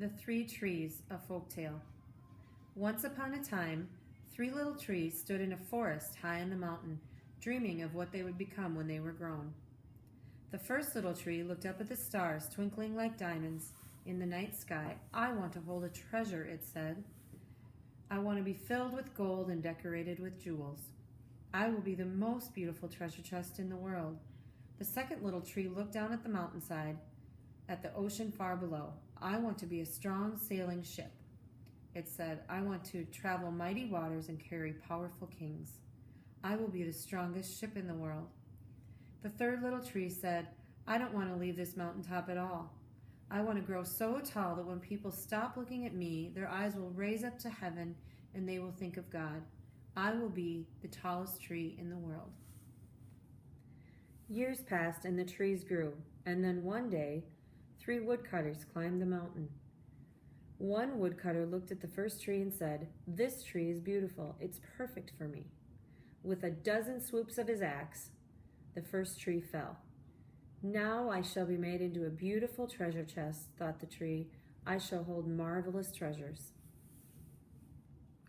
The Three Trees, a Folktale. Once upon a time, three little trees stood in a forest high on the mountain, dreaming of what they would become when they were grown. The first little tree looked up at the stars twinkling like diamonds in the night sky. "I want to hold a treasure," it said. "I want to be filled with gold and decorated with jewels. I will be the most beautiful treasure chest in the world." The second little tree looked down at the mountainside, at the ocean far below. "I want to be a strong sailing ship," it said. "I want to travel mighty waters and carry powerful kings. I will be the strongest ship in the world." The third little tree said, "I don't want to leave this mountaintop at all. I want to grow so tall that when people stop looking at me, their eyes will raise up to heaven and they will think of God. I will be the tallest tree in the world." Years passed and the trees grew, and then one day, three woodcutters climbed the mountain. One woodcutter looked at the first tree and said, "This tree is beautiful. It's perfect for me." With a dozen swoops of his axe, the first tree fell. "Now I shall be made into a beautiful treasure chest," thought the tree. "I shall hold marvelous treasures."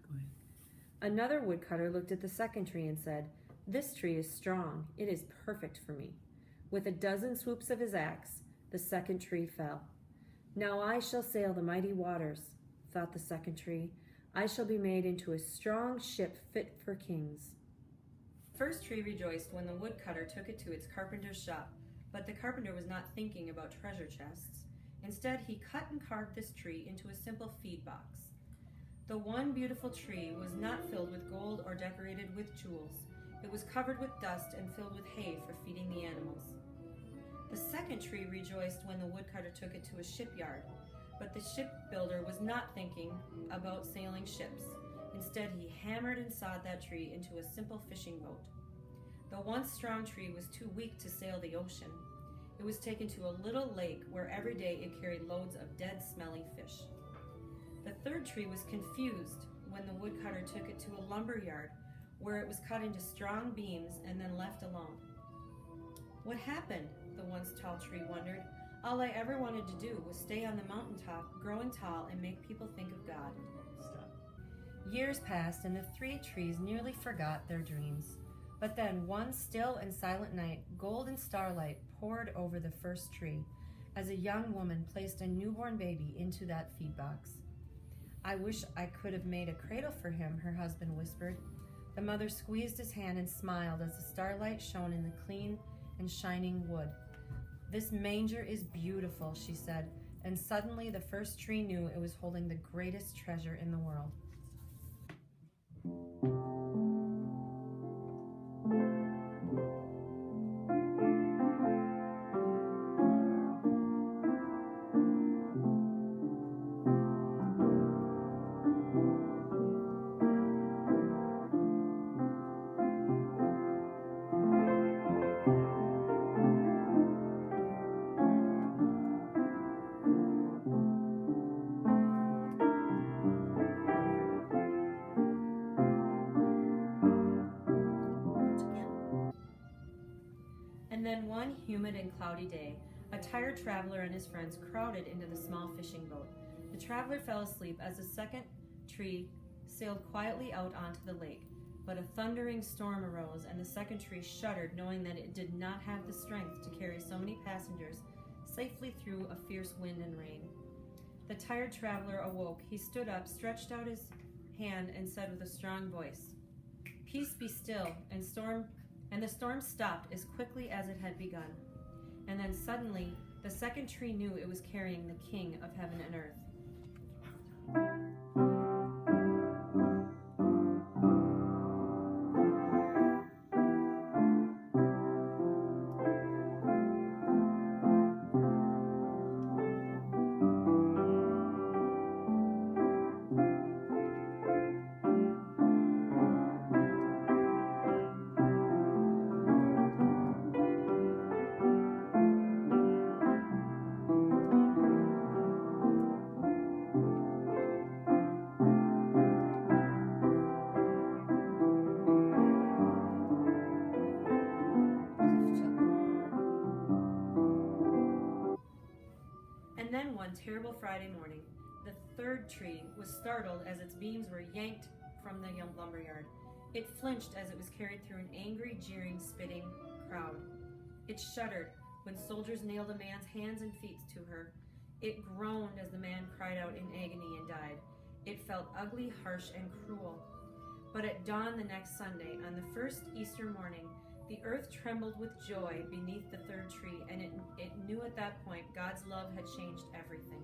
Go ahead. Another woodcutter looked at the second tree and said, "This tree is strong. It is perfect for me." With a dozen swoops of his axe, the second tree fell. "Now I shall sail the mighty waters," thought the second tree. "I shall be made into a strong ship fit for kings." The first tree rejoiced when the woodcutter took it to its carpenter's shop, but the carpenter was not thinking about treasure chests. Instead, he cut and carved this tree into a simple feed box. The one beautiful tree was not filled with gold or decorated with jewels. It was covered with dust and filled with hay for feeding the animals. The second tree rejoiced when the woodcutter took it to a shipyard, but the shipbuilder was not thinking about sailing ships. Instead, he hammered and sawed that tree into a simple fishing boat. The once strong tree was too weak to sail the ocean. It was taken to a little lake where every day it carried loads of dead, smelly fish. The third tree was confused when the woodcutter took it to a lumber yard where it was cut into strong beams and then left alone. "What happened?" the once tall tree wondered. "All I ever wanted to do was stay on the mountaintop, growing tall and make people think of God." Stop. Years passed and the three trees nearly forgot their dreams. But then one still and silent night, golden starlight poured over the first tree as a young woman placed a newborn baby into that feed box. "I wish I could have made a cradle for him," her husband whispered. The mother squeezed his hand and smiled as the starlight shone in the clean and shining wood. "This manger is beautiful," she said, and suddenly the first tree knew it was holding the greatest treasure in the world. And then one humid and cloudy day, a tired traveler and his friends crowded into the small fishing boat. The traveler fell asleep as the second tree sailed quietly out onto the lake. But a thundering storm arose, and the second tree shuddered, knowing that it did not have the strength to carry so many passengers safely through a fierce wind and rain. The tired traveler awoke. He stood up, stretched out his hand, and said with a strong voice, "Peace, be still," and the storm stopped as quickly as it had begun. And then suddenly, the second tree knew it was carrying the King of heaven and earth. And then one terrible Friday morning, The third tree was startled as its beams were yanked from the lumberyard. It flinched as it was carried through an angry, jeering, spitting crowd. It shuddered when soldiers nailed a man's hands and feet to her. It groaned as the man cried out in agony and died. It felt ugly, harsh, and cruel. But at dawn the next Sunday, on the first Easter morning, the earth trembled with joy beneath the third tree, and it knew at that point God's love had changed everything.